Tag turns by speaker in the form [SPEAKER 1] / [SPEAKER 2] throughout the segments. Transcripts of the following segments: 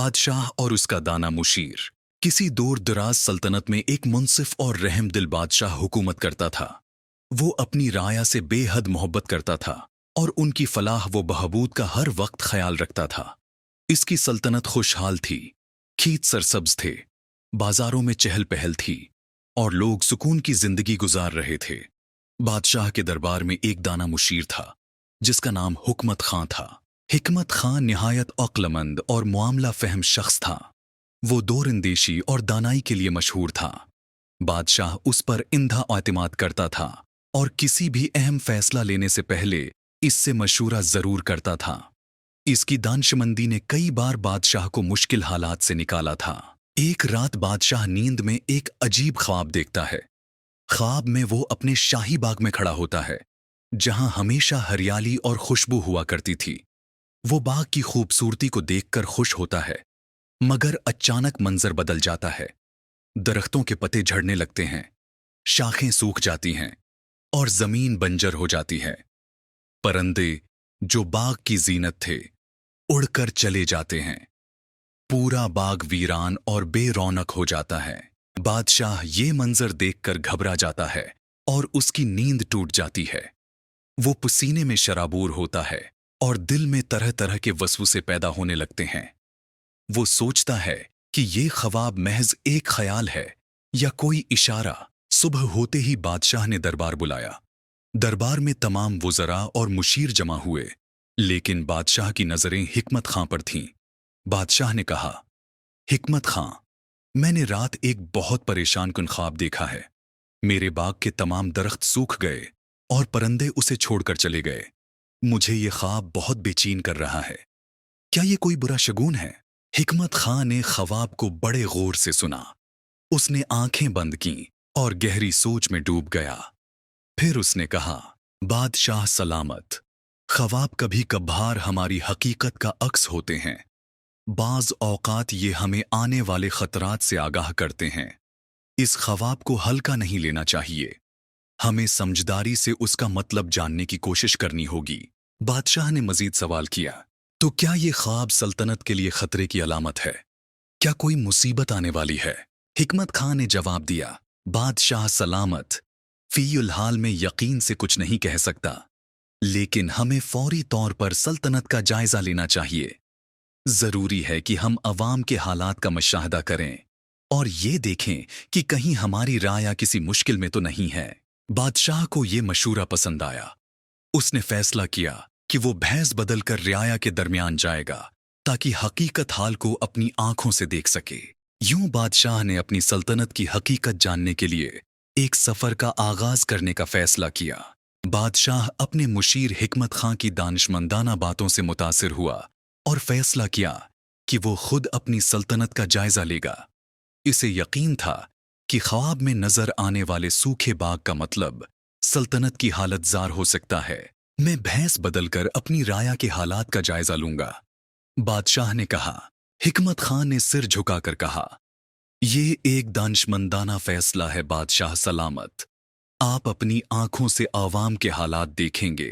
[SPEAKER 1] बादशाह और उसका दाना मुशीर। किसी दूर दराज सल्तनत में एक मुनसिफ और रहमदिल बादशाह हुकूमत करता था। वो अपनी राया से बेहद मोहब्बत करता था और उनकी फलाह व बहबूद का हर वक्त ख्याल रखता था। इसकी सल्तनत खुशहाल थी, खेत सरसब्ज थे, बाजारों में चहल पहल थी और लोग सुकून की जिंदगी गुजार रहे थे। बादशाह के दरबार में एक दाना मुशीर था जिसका नाम हुकमत खां था। हिकमत खां निहायत अक्लमंद और मामला फहम शख्स था। वो दोरिंदेशी और दानाई के लिए मशहूर था। बादशाह उस पर इंधा एतमाद करता था और किसी भी अहम फैसला लेने से पहले इससे मशूरा जरूर करता था। इसकी दानशमंदी ने कई बार बादशाह को मुश्किल हालात से निकाला था। एक रात बादशाह नींद में एक अजीब ख्वाब देखता है। ख्वाब में वो अपने शाही बाग में खड़ा होता है जहां हमेशा हरियाली और खुशबू हुआ करती थी। वो बाग की खूबसूरती को देखकर खुश होता है, मगर अचानक मंजर बदल जाता है। दरख्तों के पत्ते झड़ने लगते हैं, शाखें सूख जाती हैं और जमीन बंजर हो जाती है। परिंदे जो बाग की जीनत थे उड़कर चले जाते हैं। पूरा बाग वीरान और बेरौनक हो जाता है। बादशाह ये मंजर देखकर घबरा जाता है और उसकी नींद टूट जाती है। वो पसीने में शराबूर होता है और दिल में तरह तरह के वसवसे पैदा होने लगते हैं। वो सोचता है कि ये ख्वाब महज एक ख्याल है या कोई इशारा। सुबह होते ही बादशाह ने दरबार बुलाया। दरबार में तमाम वुज़रा और मुशीर जमा हुए, लेकिन बादशाह की नजरें हिकमत खां पर थीं। बादशाह ने कहा, हिकमत खां, मैंने रात एक बहुत परेशान कुन ख्वाब देखा है। मेरे बाग के तमाम दरख्त सूख गए और परिंदे उसे छोड़कर चले गए। मुझे ये ख्वाब बहुत बेचैन कर रहा है। क्या ये कोई बुरा शगुन है? हिकमत खां ने ख्वाब को बड़े गौर से सुना। उसने आंखें बंद कीं और गहरी सोच में डूब गया। फिर उसने कहा, बादशाह सलामत, ख्वाब कभी कभार हमारी हकीकत का अक्स होते हैं। बाज औकात ये हमें आने वाले खतरात से आगाह करते हैं। इस ख्वाब को हल्का नहीं लेना चाहिए। हमें समझदारी से उसका मतलब जानने की कोशिश करनी होगी। बादशाह ने मजीद सवाल किया, तो क्या ये ख्वाब सल्तनत के लिए खतरे की अलामत है? क्या कोई मुसीबत आने वाली है? हिकमत खां ने जवाब दिया, बादशाह सलामत, फीउल हाल में यकीन से कुछ नहीं कह सकता, लेकिन हमें फौरी तौर पर सल्तनत का जायजा लेना चाहिए। जरूरी है कि हम अवाम के हालात का मुशाहदा करें और ये देखें कि कहीं हमारी राया किसी मुश्किल में तो नहीं है। बादशाह को ये मशूरा पसंद आया। उसने फैसला किया कि वो भैंस बदलकर रियाया के दरमियान जाएगा ताकि हकीकत हाल को अपनी आंखों से देख सके। यूं बादशाह ने अपनी सल्तनत की हकीकत जानने के लिए एक सफर का आगाज करने का फैसला किया। बादशाह अपने मुशीर हिकमत खां की दानिशमंदाना बातों से मुतासिर हुआ और फैसला किया कि वो खुद अपनी सल्तनत का जायजा लेगा। इसे यकीन था कि ख्वाब में नजर आने वाले सूखे बाग का मतलब सल्तनत की हालत जार हो सकता है। मैं भैंस बदलकर अपनी राया के हालात का जायजा लूंगा, बादशाह ने कहा। हिकमत खां ने सिर झुकाकर कहा, ये एक दानिशमंदाना फैसला है बादशाह सलामत। आप अपनी आंखों से आवाम के हालात देखेंगे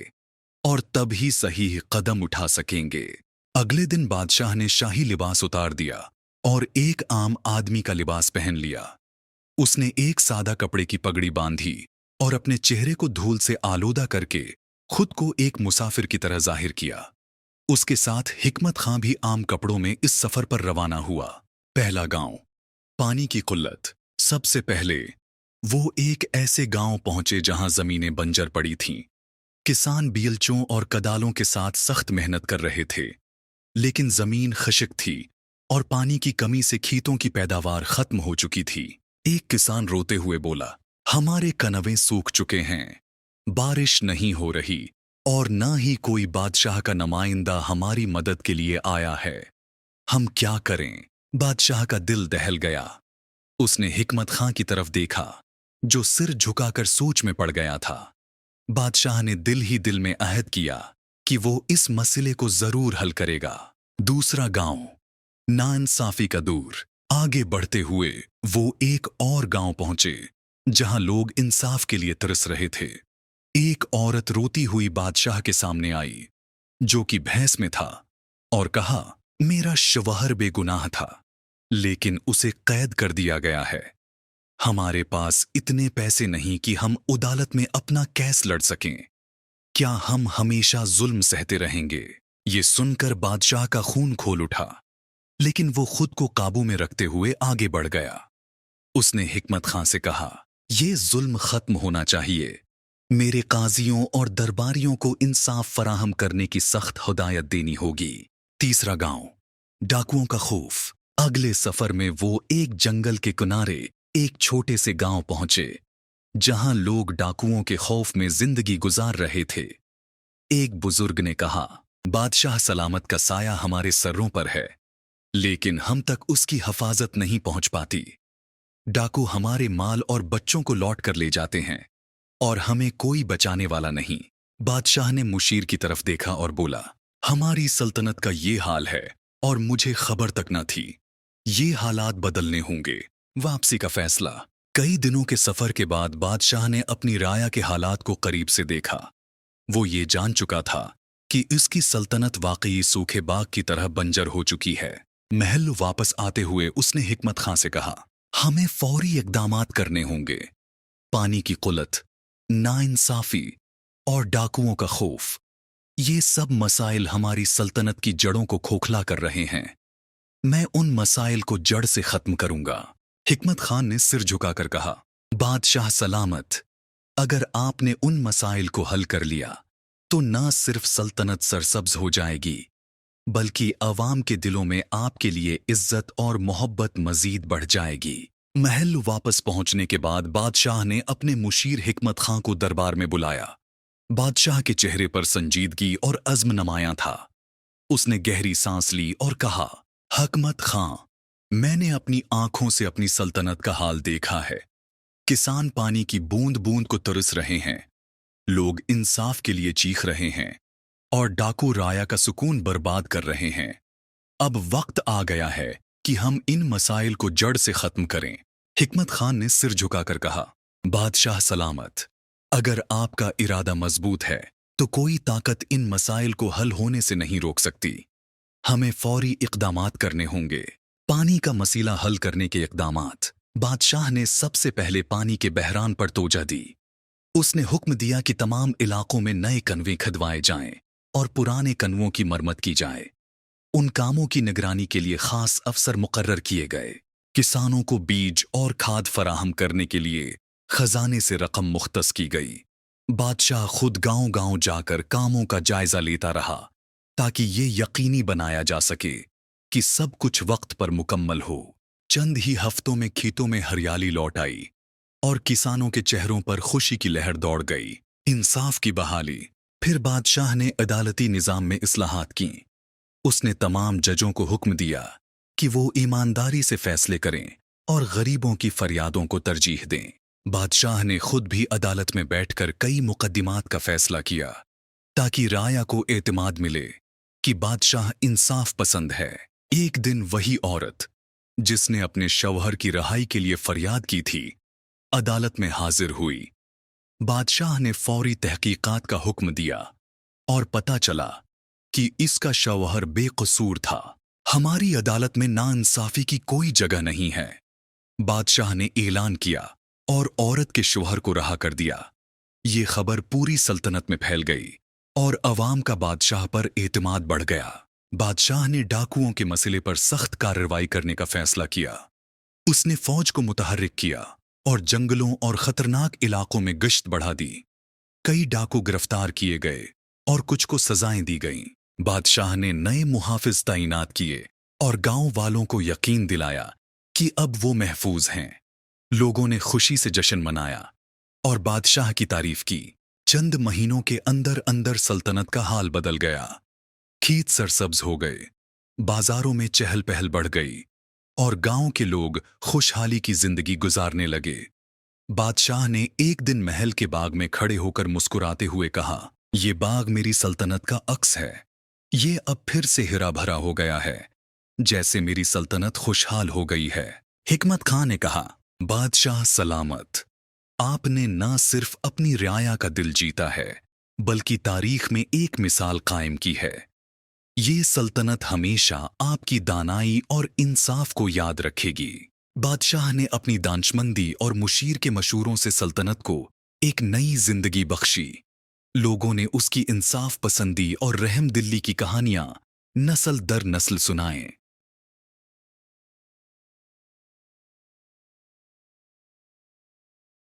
[SPEAKER 1] और तब ही सही कदम उठा सकेंगे। अगले दिन बादशाह ने शाही लिबास उतार दिया और एक आम आदमी का लिबास पहन लिया। उसने एक सादा कपड़े की पगड़ी बांधी और अपने चेहरे को धूल से आलूदा करके खुद को एक मुसाफिर की तरह जाहिर किया। उसके साथ हिकमत खां भी आम कपड़ों में इस सफर पर रवाना हुआ। पहला गांव, पानी की कुल्लत। सबसे पहले वो एक ऐसे गांव पहुंचे जहां जमीनें बंजर पड़ी थीं। किसान बीलचों और कदालों के साथ सख्त मेहनत कर रहे थे, लेकिन जमीन खश्क थी और पानी की कमी से खेतों की पैदावार खत्म हो चुकी थी। एक किसान रोते हुए बोला, हमारे कनवे सूख चुके हैं, बारिश नहीं हो रही और न ही कोई बादशाह का नुमाइंदा हमारी मदद के लिए आया है। हम क्या करें? बादशाह का दिल दहल गया। उसने हिकमत खां की तरफ देखा जो सिर झुकाकर सोच में पड़ गया था। बादशाह ने दिल ही दिल में अहद किया कि वो इस मसले को जरूर हल करेगा। दूसरा गांव, नाइंसाफी का दूर। आगे बढ़ते हुए वो एक और गांव पहुंचे जहां लोग इंसाफ के लिए तरस रहे थे। एक औरत रोती हुई बादशाह के सामने आई जो कि भैंस में था और कहा, मेरा शवहर बेगुनाह था, लेकिन उसे कैद कर दिया गया है। हमारे पास इतने पैसे नहीं कि हम अदालत में अपना केस लड़ सकें। क्या हम हमेशा जुल्म सहते रहेंगे? ये सुनकर बादशाह का खून खोल उठा, लेकिन वो खुद को काबू में रखते हुए आगे बढ़ गया। उसने हिकमत खां से कहा, ये जुल्म खत्म होना चाहिए। मेरे काजियों और दरबारियों को इंसाफ फराहम करने की सख्त हिदायत देनी होगी। तीसरा गांव, डाकुओं का खौफ। अगले सफर में वो एक जंगल के किनारे एक छोटे से गांव पहुंचे, जहां लोग डाकुओं के खौफ में जिंदगी गुजार रहे थे। एक बुजुर्ग ने कहा, बादशाह सलामत का साया हमारे सरों पर है, लेकिन हम तक उसकी हिफाजत नहीं पहुंच पाती। डाकू हमारे माल और बच्चों को लौट कर ले जाते हैं, और हमें कोई बचाने वाला नहीं। बादशाह ने मुशीर की तरफ देखा और बोला, हमारी सल्तनत का ये हाल है और मुझे खबर तक न थी। ये हालात बदलने होंगे। वापसी का फैसला। कई दिनों के सफर के बाद बादशाह ने अपनी राया के हालात को करीब से देखा। वो ये जान चुका था कि इसकी सल्तनत वाकई सूखे बाग की तरह बंजर हो चुकी है। महल वापस आते हुए उसने हिकमत खां से कहा, हमें फौरी इक़दामात करने होंगे। पानी की कुल्लत, नाइंसाफी और डाकुओं का खौफ, ये सब मसाइल हमारी सल्तनत की जड़ों को खोखला कर रहे हैं। मैं उन मसाइल को जड़ से खत्म करूंगा। हिकमत खान ने सिर झुकाकर कहा, बादशाह सलामत, अगर आपने उन मसाइल को हल कर लिया तो न सिर्फ सल्तनत सरसब्ज हो जाएगी, बल्कि अवाम के दिलों में आपके लिए इज्जत और मोहब्बत मजीद बढ़ जाएगी। महल वापस पहुंचने के बाद बादशाह ने अपने मुशीर हिकमत खां को दरबार में बुलाया। बादशाह के चेहरे पर संजीदगी और अज़्म नमाया था। उसने गहरी सांस ली और कहा, हिकमत खां, मैंने अपनी आंखों से अपनी सल्तनत का हाल देखा है। किसान पानी की बूंद बूंद को तरस रहे हैं, लोग इंसाफ के लिए चीख रहे हैं, और डाकू राया का सुकून बर्बाद कर रहे हैं। अब वक्त आ गया है कि हम इन मसाइल को जड़ से खत्म करें। हिकमत खान ने सिर झुकाकर कहा, बादशाह सलामत, अगर आपका इरादा मजबूत है तो कोई ताकत इन मसाइल को हल होने से नहीं रोक सकती। हमें फौरी इक़दामात करने होंगे। पानी का मसला हल करने के इक़दामात। बादशाह ने सबसे पहले पानी के बहरान पर तोजा दी। उसने हुक्म दिया कि तमाम इलाकों में नए कनवे खदवाए जाएं और पुराने कनवों की मरम्मत की जाए। उन कामों की निगरानी के लिए खास अफसर मुकर्रर किए गए। किसानों को बीज और खाद फराहम करने के लिए खजाने से रकम मुख्तस की गई। बादशाह खुद गांव-गांव जाकर कामों का जायजा लेता रहा, ताकि ये यकीनी बनाया जा सके कि सब कुछ वक्त पर मुकम्मल हो। चंद ही हफ्तों में खेतों में हरियाली लौट आई और किसानों के चेहरों पर खुशी की लहर दौड़ गई। इंसाफ की बहाली। फिर बादशाह ने अदालती निज़ाम में इस्लाहात की। उसने तमाम जजों को हुक्म दिया कि वो ईमानदारी से फैसले करें और गरीबों की फरियादों को तरजीह दें। बादशाह ने खुद भी अदालत में बैठकर कई मुकद्दिमात का फैसला किया, ताकि राया को एतमाद मिले कि बादशाह इंसाफ पसंद है। एक दिन वही औरत जिसने अपने शौहर की रहाई के लिए फरियाद की थी, अदालत में हाजिर हुई। बादशाह ने फौरी तहकीकात का हुक्म दिया और पता चला कि इसका शौहर बेकसूर था। हमारी अदालत में नाइंसाफी की कोई जगह नहीं है। बादशाह ने ऐलान किया और औरत के शौहर को रहा कर दिया। ये खबर पूरी सल्तनत में फैल गई और अवाम का बादशाह पर एतमाद बढ़ गया। बादशाह ने डाकुओं के मसले पर सख्त कार्रवाई करने का फैसला किया। उसने फौज को मुतहर्रिक किया और जंगलों और खतरनाक इलाकों में गश्त बढ़ा दी। कई डाकू गिरफ्तार किए गए और कुछ को सजाएं दी गईं। बादशाह ने नए मुहाफिज तैनात किए और गांव वालों को यकीन दिलाया कि अब वो महफूज हैं। लोगों ने खुशी से जश्न मनाया और बादशाह की तारीफ की। चंद महीनों के अंदर अंदर सल्तनत का हाल बदल गया। खेत सरसब्ज हो गए, बाजारों में चहल पहल बढ़ गई और गांव के लोग खुशहाली की जिंदगी गुजारने लगे। बादशाह ने एक दिन महल के बाग में खड़े होकर मुस्कुराते हुए कहा, ये बाग मेरी सल्तनत का अक्स है। ये अब फिर से हरा भरा हो गया है, जैसे मेरी सल्तनत खुशहाल हो गई है। हिकमत खां ने कहा, बादशाह सलामत, आपने न सिर्फ अपनी रियाया का दिल जीता है, बल्कि तारीख में एक मिसाल कायम की है। یہ سلطنت ہمیشہ آپ کی دانائی اور انصاف کو یاد رکھے گی۔ بادشاہ نے اپنی دانشمندی اور مشیر کے مشوروں سے سلطنت کو ایک نئی زندگی بخشی۔ لوگوں نے اس کی انصاف پسندی اور رحم دلی کی کہانیاں نسل در نسل سنائیں۔